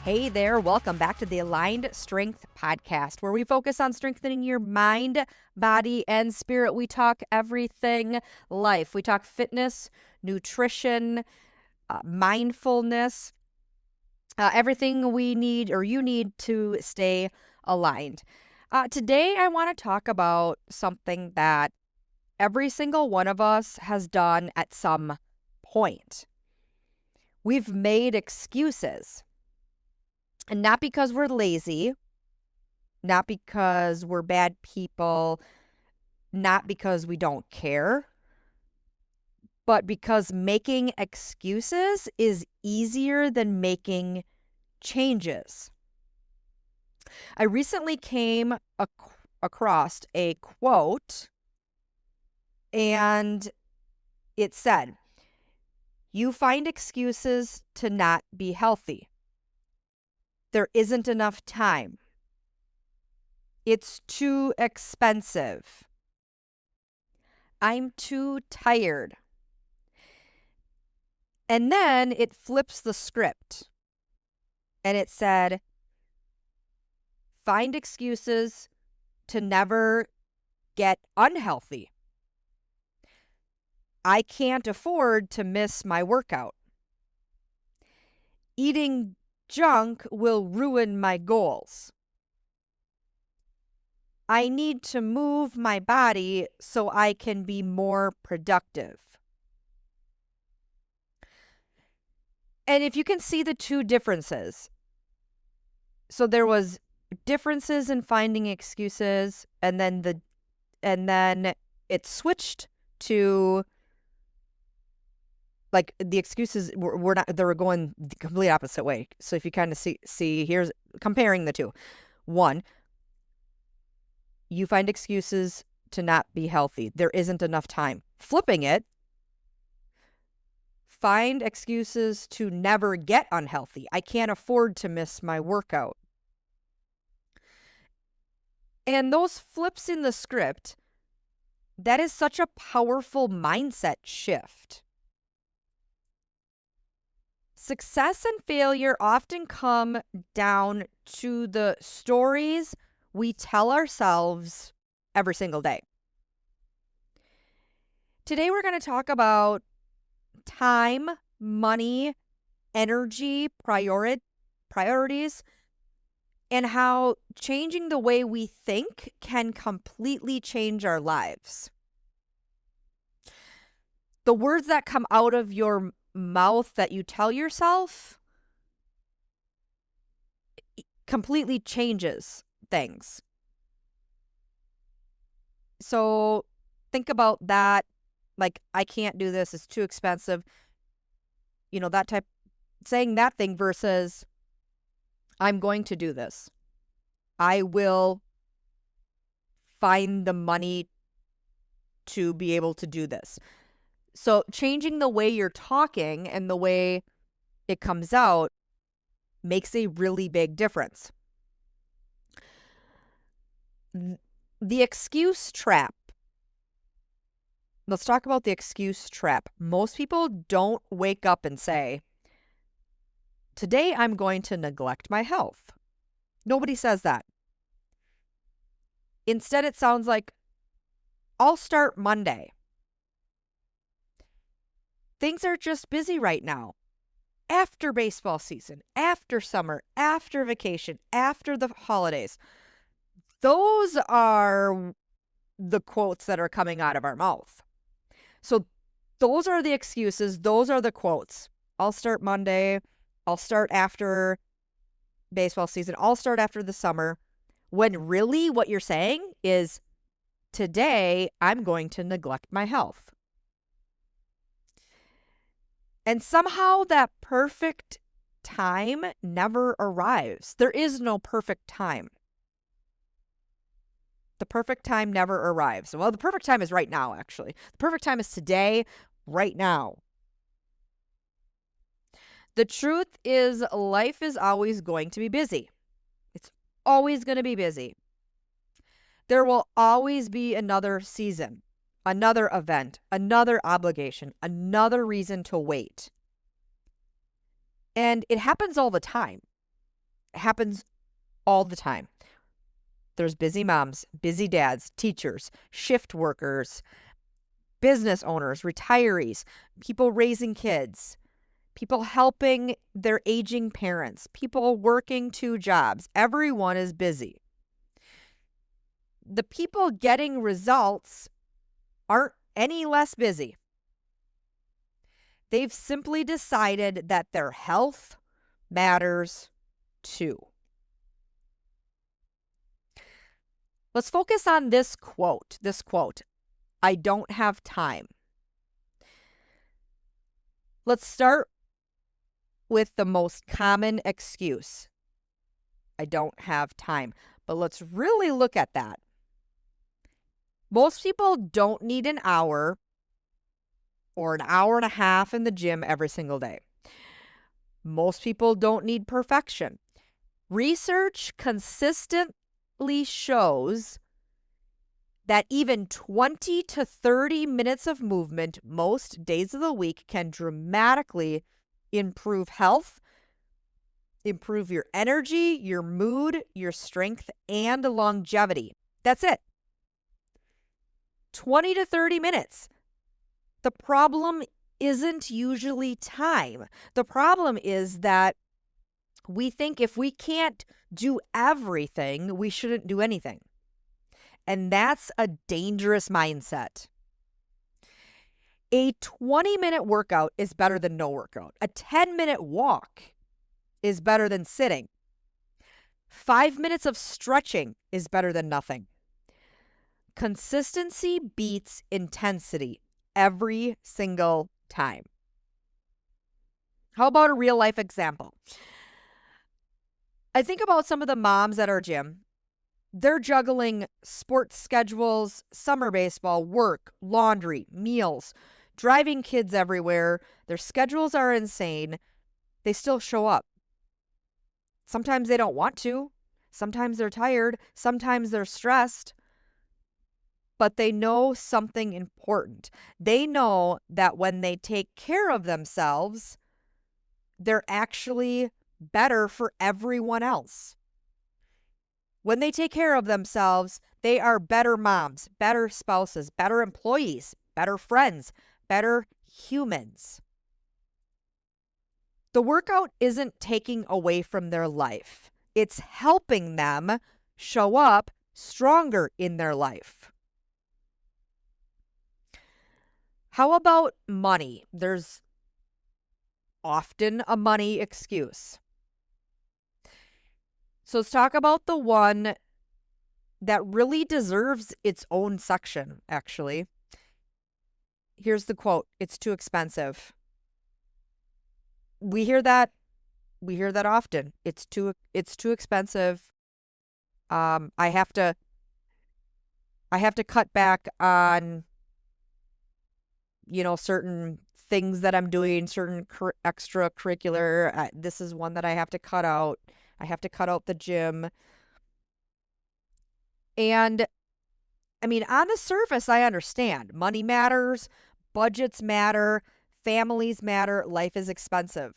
Hey there, welcome back to the Aligned Strength Podcast, where we focus on strengthening your mind, body, and spirit. We talk everything life. We talk fitness, nutrition, mindfulness, everything we need or you need to stay aligned. Today, I want to talk about something that every single one of us has done at some point. We've made excuses. And not because we're lazy, not because we're bad people, not because we don't care, but because making excuses is easier than making changes. I recently came across a quote, and it said, "You find excuses to not be healthy. There isn't enough time. It's too expensive. I'm too tired." And then it flips the script and it said, "Find excuses to never get unhealthy. I can't afford to miss my workout. Eating junk will ruin my goals. I need to move my body so I can be more productive." And if you can see the two differences, so there was differences in finding excuses, and then it switched to like the excuses were not, they were going the complete opposite way. So if you kind of see here's comparing the two. One, you find excuses to not be healthy. There isn't enough time. Flipping it, find excuses to never get unhealthy. I can't afford to miss my workout. And those flips in the script, that is such a powerful mindset shift. Success and failure often come down to the stories we tell ourselves every single day. Today, we're going to talk about time, money, energy, priorities, and how changing the way we think can completely change our lives. The words that come out of your mouth that you tell yourself completely changes things. So think about that. Like, I can't do this, it's too expensive. That type, saying that thing versus I'm going to do this. I will find the money to be able to do this. So changing the way you're talking and the way it comes out makes a really big difference. The excuse trap. Let's talk about the excuse trap. Most people don't wake up and say, "Today I'm going to neglect my health." Nobody says that. Instead, it sounds like, "I'll start Monday. Things are just busy right now. After baseball season, after summer, after vacation, after the holidays." Those are the quotes that are coming out of our mouth. So those are the excuses. Those are the quotes. I'll start Monday. I'll start after baseball season. I'll start after the summer. When really what you're saying is, today I'm going to neglect my health. And somehow that perfect time never arrives. There is no perfect time. The perfect time never arrives. Well, the perfect time is right now, actually. The perfect time is today, right now. The truth is, life is always going to be busy. It's always going to be busy. There will always be another season, another event, another obligation, another reason to wait. And it happens all the time. happens all the time. There's busy moms, busy dads, teachers, shift workers, business owners, retirees, people raising kids, people helping their aging parents, people working 2 jobs. Everyone is busy. The people getting results aren't any less busy. They've simply decided that their health matters too. Let's focus on this quote. I don't have time. Let's start with the most common excuse. I don't have time. But let's really look at that. Most people don't need an hour or an hour and a half in the gym every single day. Most people don't need perfection. Research consistently shows that even 20 to 30 minutes of movement most days of the week can dramatically improve health, improve your energy, your mood, your strength, and longevity. That's it. 20 to 30 minutes. The problem isn't usually time. The problem is that we think if we can't do everything, we shouldn't do anything. And that's a dangerous mindset. A 20-minute workout is better than no workout. A 10-minute walk is better than sitting. 5 minutes of stretching is better than nothing. Consistency beats intensity every single time. How about a real life example? I think about some of the moms at our gym. They're juggling sports schedules, summer baseball, work, laundry, meals, driving kids everywhere. Their schedules are insane. They still show up. Sometimes they don't want to. Sometimes they're tired. Sometimes they're stressed. But they know something important. They know that when they take care of themselves, they're actually better for everyone else. When they take care of themselves, they are better moms, better spouses, better employees, better friends, better humans. The workout isn't taking away from their life. It's helping them show up stronger in their life. How about money? There's often a money excuse. So let's talk about the one that really deserves its own section, actually. Here's the quote. It's too expensive. We hear that often. It's too expensive. I have to cut back on certain things that I'm doing, certain extracurricular. This is one that I have to cut out. I have to cut out the gym. And I mean, on the surface, I understand. Money matters, budgets matter, families matter, life is expensive.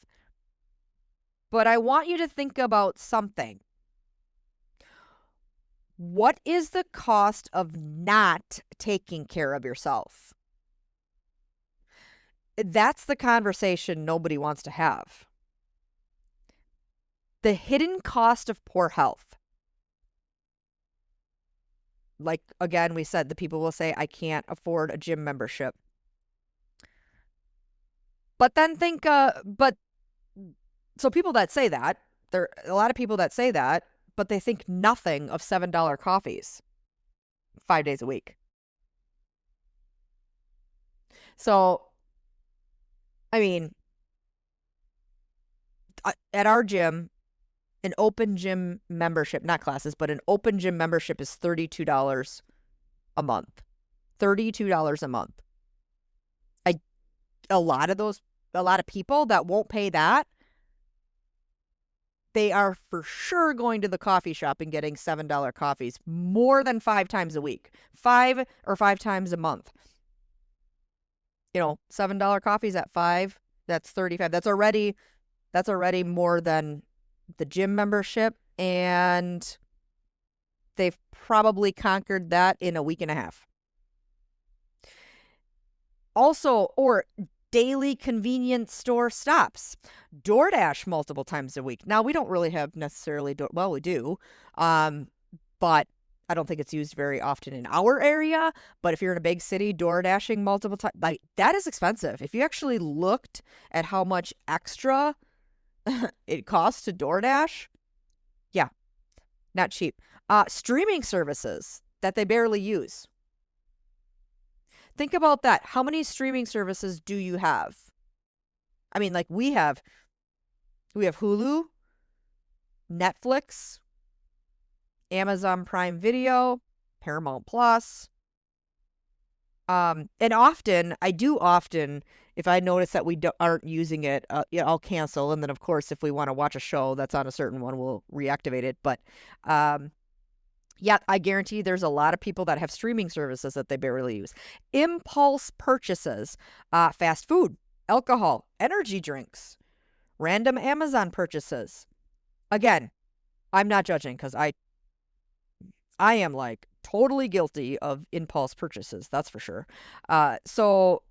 But I want you to think about something. What is the cost of not taking care of yourself? That's the conversation nobody wants to have. The hidden cost of poor health. Like, again, we said, the people will say, I can't afford a gym membership. But then so people that say that, there are a lot of people that say that, but they think nothing of $7 coffees 5 days a week. So, I mean, at our gym, an open gym membership, not classes, but an open gym membership is $32 a month. $32 a month. A lot of people that won't pay that, they are for sure going to the coffee shop and getting $7 coffees more than 5 times a week. 5 times a month. $7 coffees at 5, that's 35. That's already more than the gym membership, and they've probably conquered that in a week and a half. Also, or daily convenience store stops. DoorDash multiple times a week. Now, we don't really have necessarily, well, we do, but I don't think it's used very often in our area. But if you're in a big city, DoorDashing multiple times, like, that is expensive. If you actually looked at how much extra it costs to DoorDash, yeah, not cheap. Streaming services that they barely use. Think about that. How many streaming services do you have? I mean, like we have Hulu, Netflix, Amazon Prime Video, Paramount Plus. And often, if I notice that we aren't using it, I'll cancel. And then, of course, if we want to watch a show that's on a certain one, we'll reactivate it. But yeah, I guarantee there's a lot of people that have streaming services that they barely use. Impulse purchases, fast food, alcohol, energy drinks, random Amazon purchases. Again, I'm not judging because I am like totally guilty of impulse purchases. That's for sure. So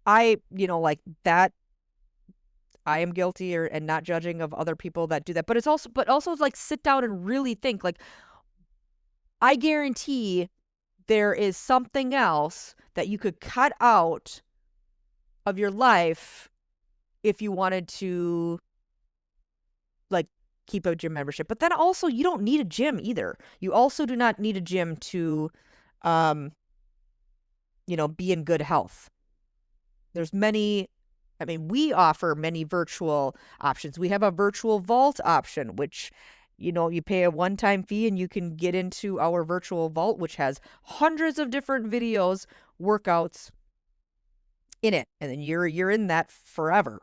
I, like that. I am guilty and not judging of other people that do that. But also like sit down and really think. Like, I guarantee there is something else that you could cut out of your life if you wanted to, like, keep a gym membership. But then also, you don't need a gym either. You also do not need a gym to, be in good health. There's we offer many virtual options. We have a virtual vault option, which, you pay a one-time fee and you can get into our virtual vault, which has hundreds of different videos, workouts in it. And then you're in that forever.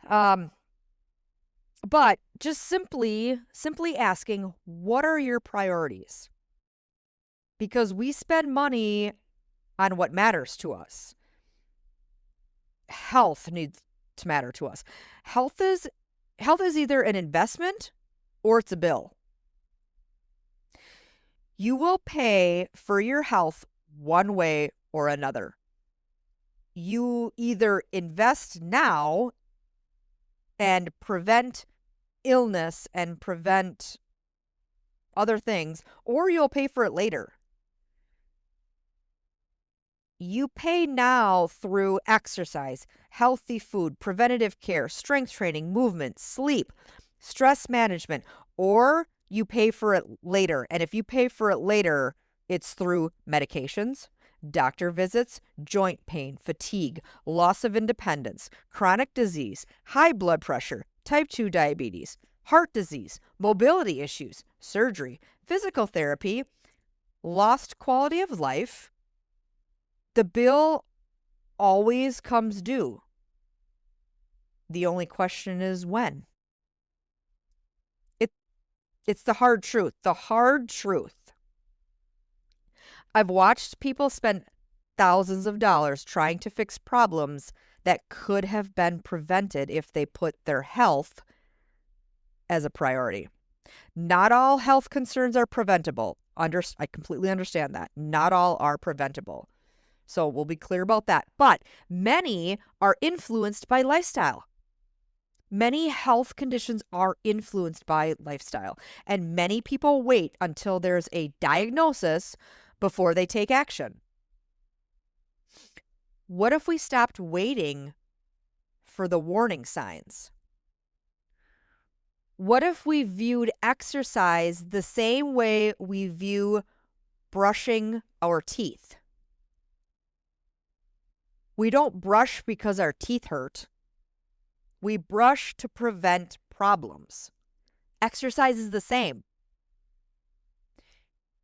But just simply asking, what are your priorities? Because we spend money on what matters to us. Health needs to matter to us. Health is either an investment or it's a bill. You will pay for your health one way or another. You either invest now and prevent illness and prevent other things, or you'll pay for it later. You pay now through exercise, healthy food, preventative care, strength training, movement, sleep, stress management, or you pay for it later. And if you pay for it later, it's through medications, doctor visits, joint pain, fatigue, loss of independence, chronic disease, high blood pressure, type 2 diabetes, heart disease, mobility issues, surgery, physical therapy, lost quality of life. The bill always comes due. The only question is when. It's the hard truth. The hard truth. I've watched people spend thousands of dollars trying to fix problems that could have been prevented if they put their health as a priority. Not all health concerns are preventable. I completely understand that. Not all are preventable. So we'll be clear about that. But many are influenced by lifestyle. Many health conditions are influenced by lifestyle. And many people wait until there's a diagnosis before they take action. What if we stopped waiting for the warning signs? What if we viewed exercise the same way we view brushing our teeth? We don't brush because our teeth hurt. We brush to prevent problems. Exercise is the same.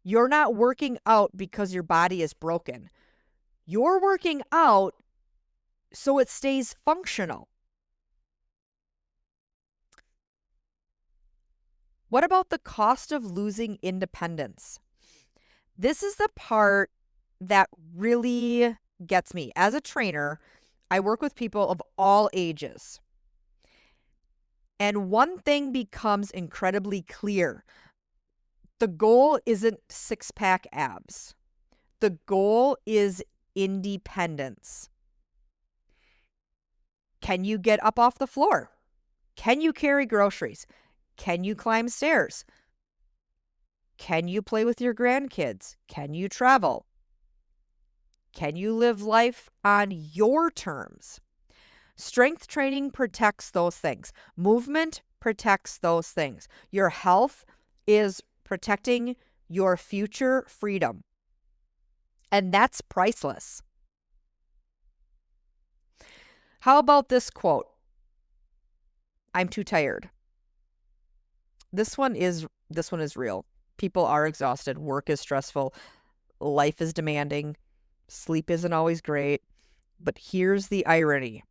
You're not working out because your body is broken. You're working out so it stays functional. What about the cost of losing independence? This is the part that really gets me. As a trainer, I work with people of all ages. And one thing becomes incredibly clear. The goal isn't six-pack abs. The goal is independence. Can you get up off the floor? Can you carry groceries? Can you climb stairs? Can you play with your grandkids? Can you travel? Can you live life on your terms? Strength training protects those things. Movement protects those things. Your health is protecting your future freedom. And that's priceless. How about this quote? I'm too tired. This one is real. People are exhausted. Work is stressful. Life is demanding. Sleep isn't always great. But here's the irony.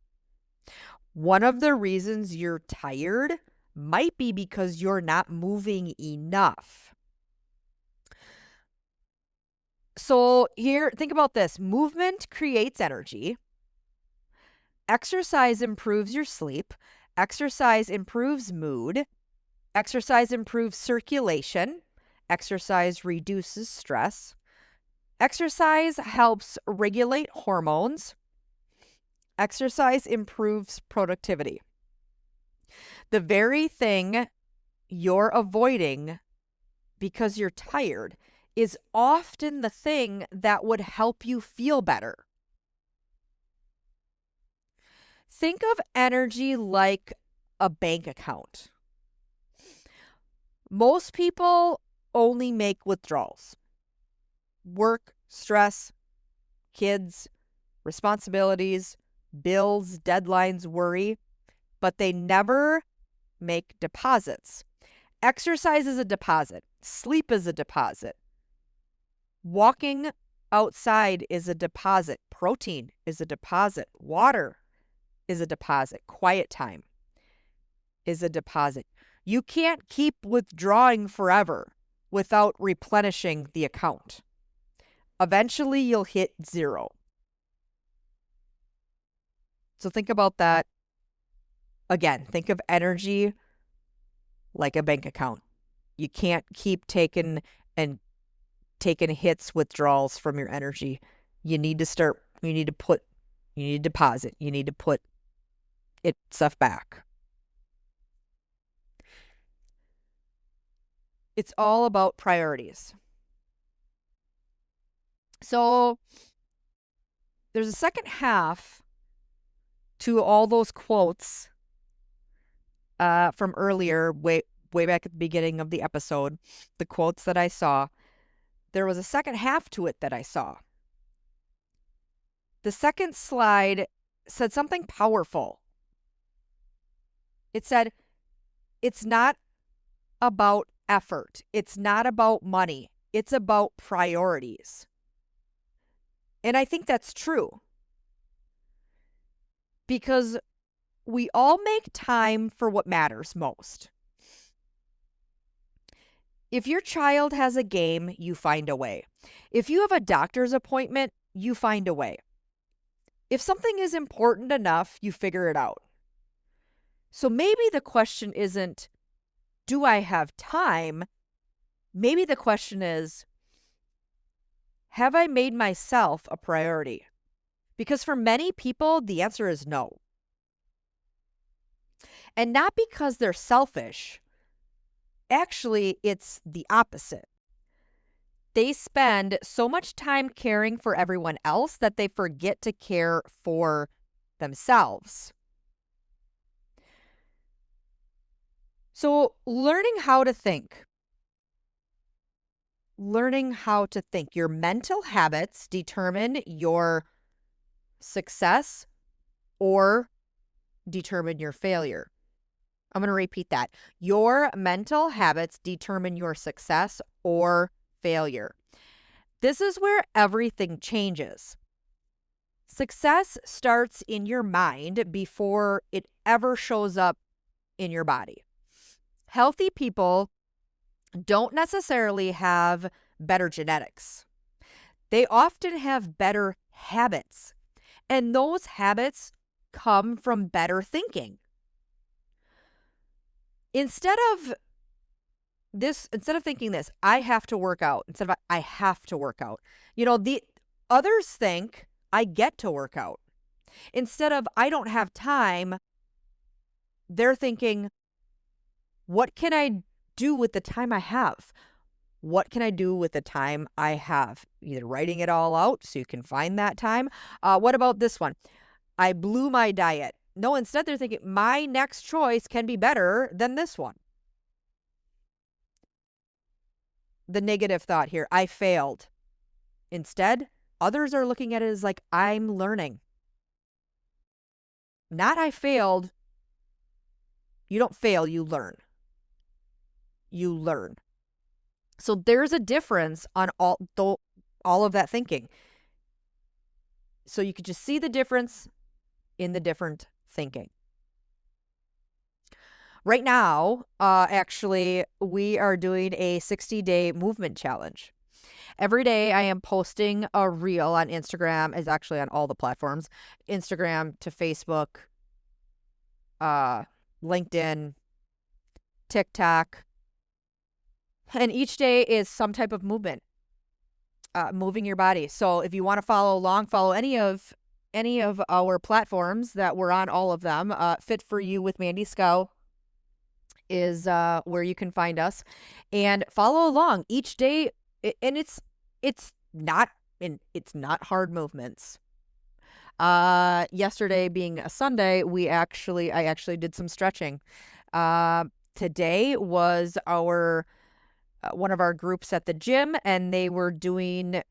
One of the reasons you're tired might be because you're not moving enough. So here, think about this. Movement creates energy. Exercise improves your sleep. Exercise improves mood. Exercise improves circulation. Exercise reduces stress. Exercise helps regulate hormones. Exercise improves productivity. The very thing you're avoiding because you're tired is often the thing that would help you feel better. Think of energy like a bank account. Most people only make withdrawals. Work, stress, kids, responsibilities, bills, deadlines, worry, but they never make deposits. Exercise is a deposit. Sleep is a deposit. Walking outside is a deposit. Protein is a deposit. Water is a deposit. Quiet time is a deposit. You can't keep withdrawing forever without replenishing the account. Eventually, you'll hit zero. So think about that. Again, think of energy like a bank account. You can't keep taking hits, withdrawals from your energy. You need to deposit. You need to put it stuff back. It's all about priorities. So there's a second half to all those quotes from earlier, way back at the beginning of the episode, the quotes that I saw. There was a second half to it that I saw. The second slide said something powerful. It said, it's not about effort. It's not about money. It's about priorities. And I think that's true. Because we all make time for what matters most. If your child has a game, you find a way. If you have a doctor's appointment, you find a way. If something is important enough, you figure it out. So maybe the question isn't, do I have time? Maybe the question is, have I made myself a priority? Because for many people, the answer is no. And not because they're selfish. Actually, it's the opposite. They spend so much time caring for everyone else that they forget to care for themselves. So, learning how to think. Your mental habits determine your success or determine your failure. I'm going to repeat that. Your mental habits determine your success or failure. This is where everything changes. Success starts in your mind before it ever shows up in your body. Healthy people don't necessarily have better genetics. They often have better habits, and those habits come from better thinking. Instead of thinking this, I have to work out, instead of I have to work out. The others think I get to work out. Instead of I don't have time, they're thinking, what can I do with the time I have? What can I do with the time I have? Either writing it all out so you can find that time. What about this one? I blew my diet. No, instead they're thinking my next choice can be better than this one. The negative thought here, I failed. Instead, others are looking at it as like, I'm learning. Not I failed. You don't fail, you learn. You learn. So there's a difference on all of that thinking. So you could just see the difference in the different thinking. Right now, actually, we are doing a 60-day movement challenge. Every day I am posting a reel on Instagram. It's actually on all the platforms, Instagram to Facebook, LinkedIn, TikTok. And each day is some type of movement, moving your body. So if you want to follow along, follow any of our platforms that we're on, all of them. Fit for You with Mandy Scow is where you can find us, and follow along each day. And it's not hard movements. Yesterday being a Sunday, I actually did some stretching. Today was our one of our groups at the gym, and they were doing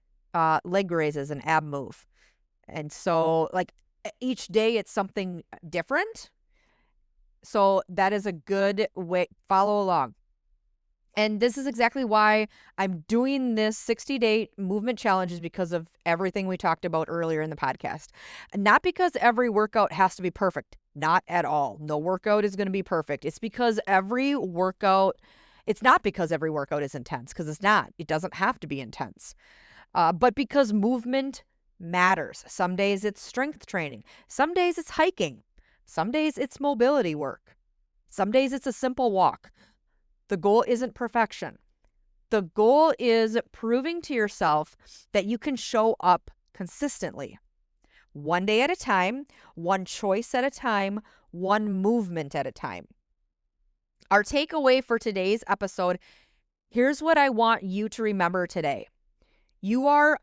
leg raises and ab move. And so like each day it's something different. So that is a good way. Follow along. And this is exactly why I'm doing this 60-day movement challenge, is because of everything we talked about earlier in the podcast. Not because every workout has to be perfect. Not at all. No workout is going to be perfect. It's not because every workout is intense, because it's not. It doesn't have to be intense. But because movement matters. Some days it's strength training. Some days it's hiking. Some days it's mobility work. Some days it's a simple walk. The goal isn't perfection. The goal is proving to yourself that you can show up consistently. One day at a time, one choice at a time, one movement at a time. Our takeaway for today's episode, here's what I want you to remember today. You are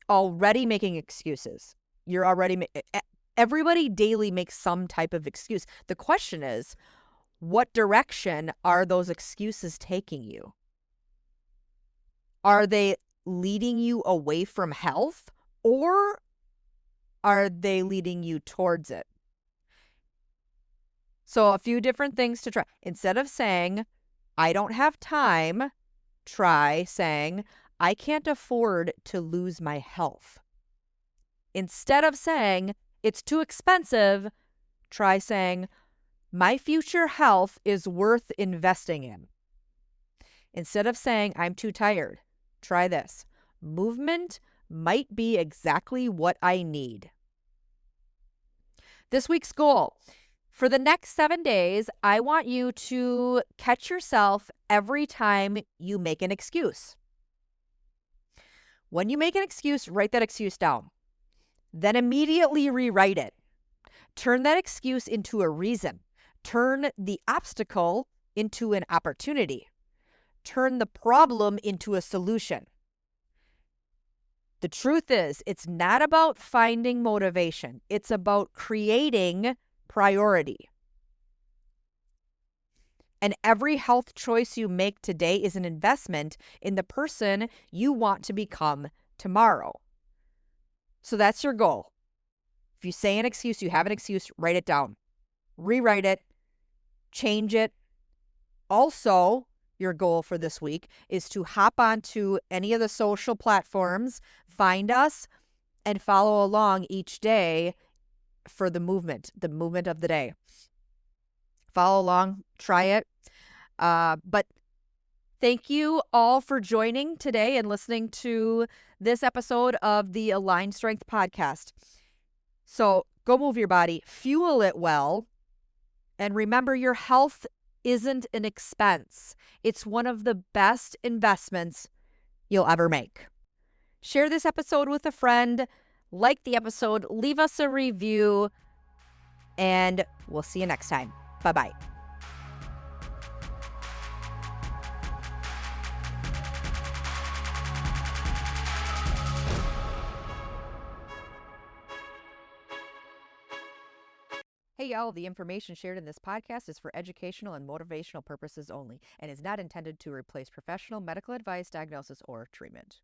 already making excuses. Everybody daily makes some type of excuse. The question is, what direction are those excuses taking you? Are they leading you away from health, or are they leading you towards it? So a few different things to try. Instead of saying, I don't have time, try saying, I can't afford to lose my health. Instead of saying, it's too expensive, try saying, my future health is worth investing in. Instead of saying, I'm too tired, try this. Movement might be exactly what I need. This week's goal. For the next 7 days, I want you to catch yourself every time you make an excuse. When you make an excuse, write that excuse down. Then immediately rewrite it. Turn that excuse into a reason. Turn the obstacle into an opportunity. Turn the problem into a solution. The truth is, it's not about finding motivation. It's about creating priority. And every health choice you make today is an investment in the person you want to become tomorrow. So that's your goal. If you say an excuse, you have an excuse, write it down. Rewrite it. Change it. Also, your goal for this week is to hop onto any of the social platforms, find us, and follow along each day for the movement of the day. Follow along, try it. But thank you all for joining today and listening to this episode of the Aligned Strength Podcast. So go move your body, fuel it well, and remember, your health isn't an expense. It's one of the best investments you'll ever make. Share this episode with a friend, like the episode, leave us a review, and we'll see you next time. Bye-bye. Hey, y'all, the information shared in this podcast is for educational and motivational purposes only and is not intended to replace professional medical advice, diagnosis, or treatment.